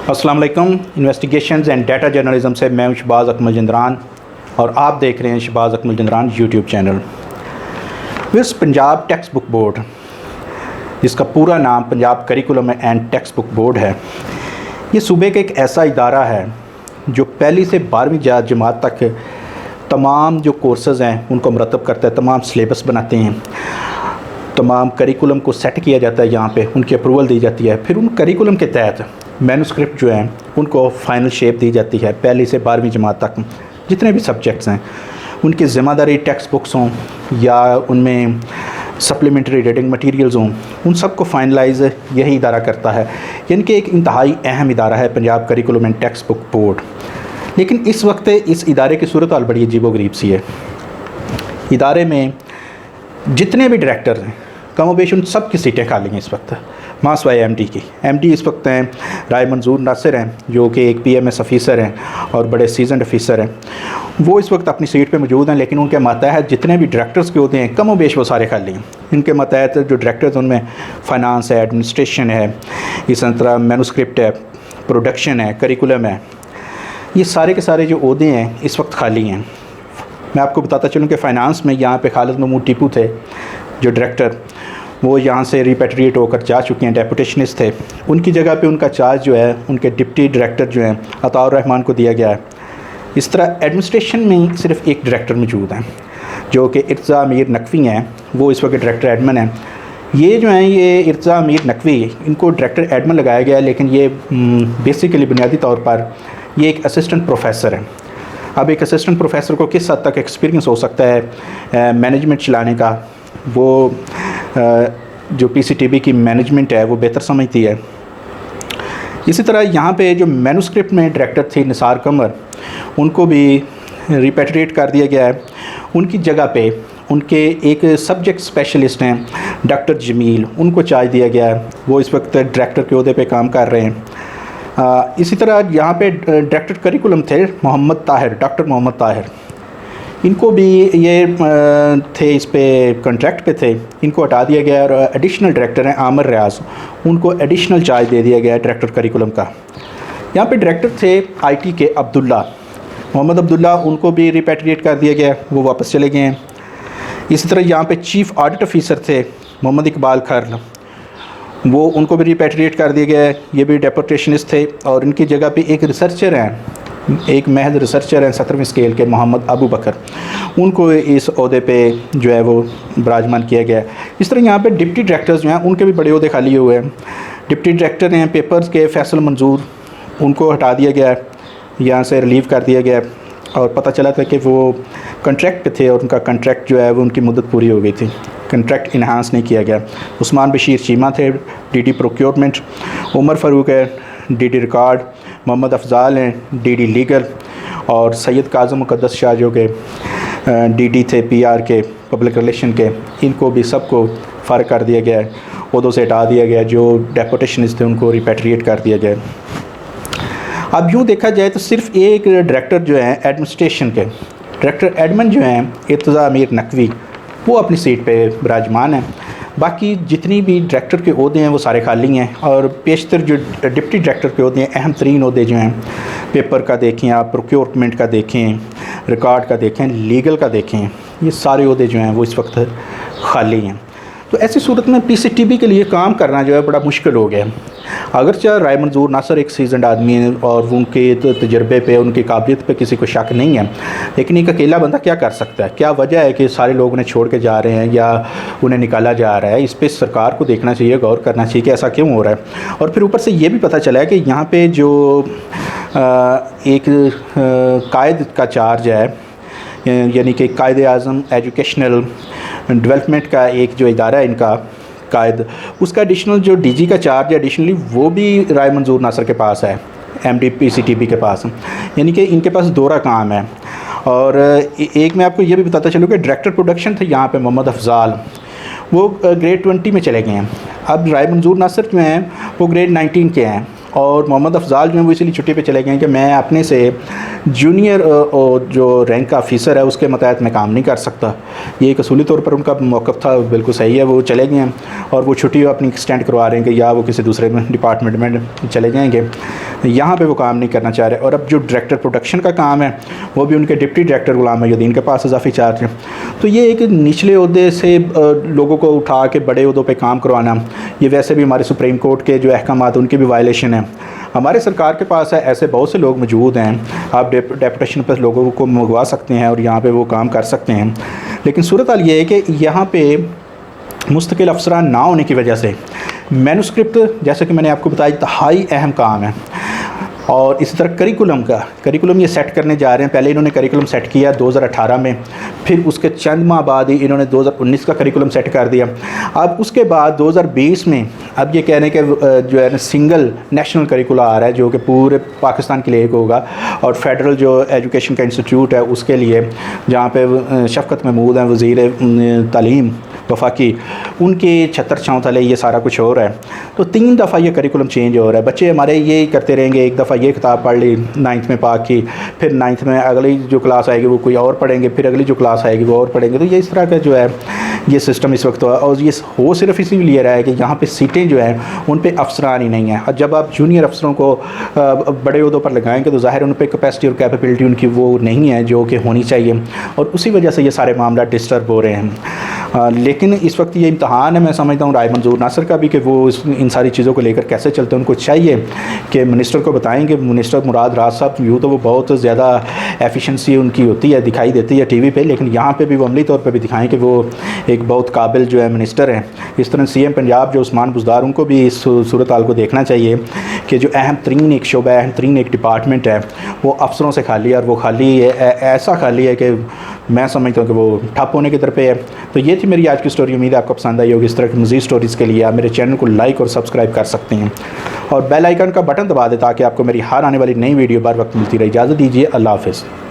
अस्सलाम वालेकुम। Investigations and data journalism से मैं हूं शहबाज अकमल जिंदरान और आप देख रहे हैं शहबाज अकमल जिंदरान यूट्यूब चैनल। इस पंजाब टेक्स्ट बुक बोर्ड, जिसका पूरा नाम Punjab curriculum and text book board है, ये सूबे का एक ऐसा इदारा है जो पहली से 12वीं जमात तक तमाम जो कोर्सेज़ हैं उनको मरतब करता है, तमाम सिलेबस बनाते हैं, तमाम करिकुलम को सेट किया जाता है, यहाँ पे उनकी अप्रूवल दी जाती है। फिर उन करिकुलम के तहत मैन्युस्क्रिप्ट जो हैं उनको फ़ाइनल शेप दी जाती है। पहली से 12वीं जमात तक जितने भी सब्जेक्ट्स हैं उनकी ज़िम्मेदारी टेक्स्ट बुक्स हों या उनमें सप्लीमेंट्री रीडिंग मटेरियल्स हों, उन सब को फाइनलाइज यही इदारा करता है। यानी कि एक इंतहाई अहम इदारा है Punjab curriculum and text book board. लेकिन इस वक्त इस इदारे की सूरत हाल बड़ी अजीबो-गरीब सी है। इदारे में जितने भी डायरेक्टर हैं कमोबेश उन सब की सीटें खाली हैं इस वक्त, मां सिवाय एमडी की। एमडी इस वक्त हैं राय मंजूर नासिर हैं, जो कि एक पीएमएस ऑफिसर हैं और बड़े सीजनड ऑफिसर हैं। वो इस वक्त अपनी सीट पे मौजूद हैं, लेकिन उनके मातहत जितने भी डायरेक्टर्स के होते हैं कमोबेश वो सारे खाली हैं। इनके मातहत जो डायरेक्टर्स उनमें फ़ाइनेंस है, एडमिनिस्ट्रेशन है, इस तरह मैन्युस्क्रिप्ट है, प्रोडक्शन है, करिकुलम है, ये सारे के सारे जो ओहदे हैं इस वक्त खाली हैं। मैं आपको बताता चलूँ कि फ़ाइनेंस में यहाँ पे खालिद महमूद टीपू थे जो डायरेक्टर, वो यहाँ से रिपेट्रिएट होकर जा चुके हैं, डेपुटेशनिस्ट थे। उनकी जगह पे उनका चार्ज जो है उनके डिप्टी डायरेक्टर जो हैं अताउर रहमान को दिया गया है। इस तरह एडमिनिस्ट्रेशन में सिर्फ एक डायरेक्टर मौजूद हैं जो कि इर्तज़ा अमीर नकवी हैं, वो इस वक्त डायरेक्टर एडमिन हैं। ये जो हैं ये इर्तज़ा अमीर नकवी, इनको डायरेक्टर एडमिन लगाया गया है, लेकिन ये बेसिकली बुनियादी तौर पर ये एक असिस्टेंट प्रोफेसर हैं। अब एक असिस्टेंट प्रोफेसर को किस हद तक एक्सपीरियंस हो सकता है मैनेजमेंट चलाने का, वो जो पीसीटीबी की मैनेजमेंट है वो बेहतर समझती है। इसी तरह यहाँ पे जो मैन्युस्क्रिप्ट में डायरेक्टर थे निसार कमर, उनको भी रिपेट्रिएट कर दिया गया है। उनकी जगह पे उनके एक सब्जेक्ट स्पेशलिस्ट हैं डॉक्टर जमील, उनको चार्ज दिया गया है, वो इस वक्त डायरेक्टर के ओहदे पे काम कर रहे हैं। इसी तरह यहाँ पे डायरेक्टर करिकुलम थे मोहम्मद ताहिर, डॉक्टर मोहम्मद ताहिर, इनको भी ये थे इस पे कॉन्ट्रैक्ट पे थे, इनको हटा दिया गया और एडिशनल डायरेक्टर हैं आमिर रियाज, उनको एडिशनल चार्ज दे दिया गया डायरेक्टर करिकुलम का। यहाँ पे डायरेक्टर थे आईटी के अब्दुल्ला, मोहम्मद अब्दुल्ला, उनको भी रिपेट्रिएट कर दिया गया, वो वापस चले गए हैं। इसी तरह यहाँ पे चीफ़ ऑडिट ऑफिसर थे मोहम्मद इकबाल खर्ल, वो उनको भी रिपेट्रिएट कर दिया गया है, ये भी डेपुटेशनिस्ट थे। और इनकी जगह पे एक रिसर्चर हैं, एक महज रिसर्चर हैं 17वीं स्केल के मोहम्मद अबू बकर, उनको इस ओहदे पे जो है वो विराजमान किया गया है। इस तरह यहाँ पे डिप्टी डायरेक्टर्स जो हैं उनके भी बड़े ओहदे खाली हुए हैं। डिप्टी डायरेक्टर हैं पेपर्स के फैसल मंजूर, उनको हटा दिया गया है, यहाँ से रिलीव कर दिया गया है और पता चला था कि वो कॉन्ट्रैक्ट पे थे और उनका कॉन्ट्रैक्ट जो है वो उनकी मुद्दत पूरी हो गई थी, कॉन्ट्रैक्ट इन्हांस नहीं किया गया। उस्मान बशीर चीमा थे डीडी प्रोक्योरमेंट, उमर फ़ारूक है डीडी रिकॉर्ड, मोहम्मद अफजाल हैं डीडी लीगल और सैयद काज़म मुक़द्दस शाह जो के डीडी थे पीआर के पब्लिक रिलेशन के, इनको भी सबको फ़र्क कर दिया गया है, ओहदों से हटा दिया गया। जो डेपुटेशनिस्ट थे उनको रिपेट्रिएट कर दिया गया। अब यूँ देखा जाए तो सिर्फ एक डायरेक्टर जो है एडमिनिस्ट्रेशन के, डायरेक्टर एडमिन जो हैं इर्तज़ा अमीर नकवी, वो अपनी सीट पे विराजमान हैं। बाकी जितनी भी डायरेक्टर के ओहदे हैं वो सारे खाली हैं और पेशतर जो डिप्टी डायरेक्टर के ओहदे हैं, अहम तरीन ओहदे जो हैं, पेपर का देखें आप, प्रोक्योरमेंट का देखें, रिकॉर्ड का देखें, लीगल का देखें, ये सारे ओहदे जो हैं वो इस वक्त खाली हैं। तो ऐसी सूरत में पीसीटीबी के लिए काम करना जो है बड़ा मुश्किल हो गया। अगरचे राय मंजूर नासिर एक सीजनड आदमी है और उनके तजर्बे पे, उनकी काबिलियत पे किसी को शक नहीं है, लेकिन एक अकेला बंदा क्या कर सकता है? क्या वजह है कि सारे लोग उन्हें छोड़ के जा रहे हैं या उन्हें निकाला जा रहा है? इस पर सरकार को देखना चाहिए, गौर करना चाहिए कि ऐसा क्यों हो रहा है। और फिर ऊपर से ये भी पता चला है कि यहाँ पर जो एक कायद का चार्ज है, यानी कि कायद आज़म एजुकेशनल डेवलपमेंट का एक जो इदारा है इनका कायद, उसका एडिशनल जो डीजी का चार्ज है एडिशनली वो भी राय मंजूर नासिर के पास है, एमडी पीसीटीबी के पास, यानी कि इनके पास दोहरा काम है। और एक मैं आपको ये भी बताता चलूँ कि डायरेक्टर प्रोडक्शन थे यहाँ पे मोहम्मद अफजाल, वो ग्रेड 20 में चले गए हैं। अब राय मंजूर नासिर जो हैं वो ग्रेड 19 के हैं और मोहम्मद अफजाल जो है वो इसीलिए छुट्टी पे चले गए हैं कि मैं अपने से जूनियर जो रैंक का ऑफिसर है उसके मतहत मैं काम नहीं कर सकता। ये एक असूली तौर पर उनका मौक़िफ़ था, बिल्कुल सही है, वो चले गए हैं और वो छुट्टी अपनी एक्सटेंड करवा रहे हैं कि या वो किसी दूसरे डिपार्टमेंट में चले जाएंगे। यहाँ पे वो काम नहीं करना चाह रहे। और अब जो डायरेक्टर प्रोडक्शन का काम है वो भी उनके डिप्टी डायरेक्टर गुलाम मोहिउद्दीन के पास इजाफी चार्ज है। तो ये एक निचले ओहदे से लोगों को उठा के बड़े ओहदों पे काम करवाना, ये वैसे भी हमारे सुप्रीम कोर्ट के जो अहकामात उनकी भी वायलेशन है। हमारे सरकार के पास है ऐसे बहुत से लोग मौजूद हैं, आप डेपुटेशन पर लोगों को मंगवा सकते हैं और यहाँ पे वो काम कर सकते हैं। लेकिन सूरत हाल ये है कि यहाँ पे मुस्तकिल अफसरान ना होने की वजह से मैनुस्क्रिप्ट, जैसे कि मैंने आपको बताया, इंतहाई अहम काम है। और इसी तरह करिकुलम ये सेट करने जा रहे हैं। पहले इन्होंने करिकुलम सेट किया 2018 में, फिर उसके चंद माह बाद ही इन्होंने 2019 का करिकुलम सेट कर दिया। अब उसके बाद 2020 में अब ये कह रहे हैं कि जो है ना सिंगल नेशनल करिकुला आ रहा है जो कि पूरे पाकिस्तान के लिए एक होगा। और फेडरल जो एजुकेशन का इंस्टीट्यूट है उसके लिए, जहाँ पे शफ़क़त महमूद हैं वज़ीर तालीम वफाकी, उनके छतर छाँव तले ये सारा कुछ हो रहा है। तो 3 दफ़ा ये करिकुलम चेंज हो रहा है। बच्चे हमारे ये करते रहेंगे, एक दफ़ा ये किताब पढ़ ली 9th में पाक की, फिर 9th में अगली जो क्लास आएगी वो कोई और पढ़ेंगे, फिर अगली जो क्लास आएगी वो और पढ़ेंगे। तो ये इस तरह का जो है ये सिस्टम इस वक्त हुआ। और ये हो सिर्फ इसीलिए रहा है कि यहाँ पे सीटें जो हैं उन पे अफसरान ही नहीं है। और जब आप जूनियर अफसरों को बड़े ओहदों पर लगाएंगे तो ज़ाहिर उन पर कैपेसिटी और कैपेबिलिटी उनकी वो नहीं है जो कि होनी चाहिए, और उसी वजह से ये सारे मामला डिस्टर्ब हो रहे हैं। लेकिन इस वक्त ये इम्तहान है, मैं समझता हूँ राय मंजूर नासिर का भी, कि वो इन सारी चीज़ों को लेकर कैसे चलते हैं। उनको चाहिए कि मिनिस्टर को बताएंगे, मिनिस्टर मुराद राज साहब, यूँ तो वो बहुत ज़्यादा एफिशिएंसी उनकी होती है, दिखाई देती है टीवी पे, लेकिन यहाँ पे भी वो अमली तौर पे भी दिखाएं कि वो एक बहुत काबिल जो है मिनिस्टर हैं। इस तरह सीएम पंजाब जो उस्मान बुज़दार, उनको भी इस सूरत हाल को देखना चाहिए कि जो अहम तरीन एक शोबा है, अहम तरीन एक डिपार्टमेंट है, वो अफसरों से खाली है। और वो खाली है, ऐसा खाली है कि मैं समझता हूँ कि वो ठप होने की तरफ है। तो ये थी मेरी आज की स्टोरी। उम्मीद है आपको पसंद आई होगी। इस तरह की मज़ीद स्टोरीज़ के लिए आप मेरे चैनल को लाइक और सब्सक्राइब कर सकते हैं और बेल आइकन का बटन दबा दें ताकि आपको मेरी हर आने वाली नई वीडियो बार वक्त मिलती रहे। इजाज़त दीजिए, अल्लाह हाफ़िज़।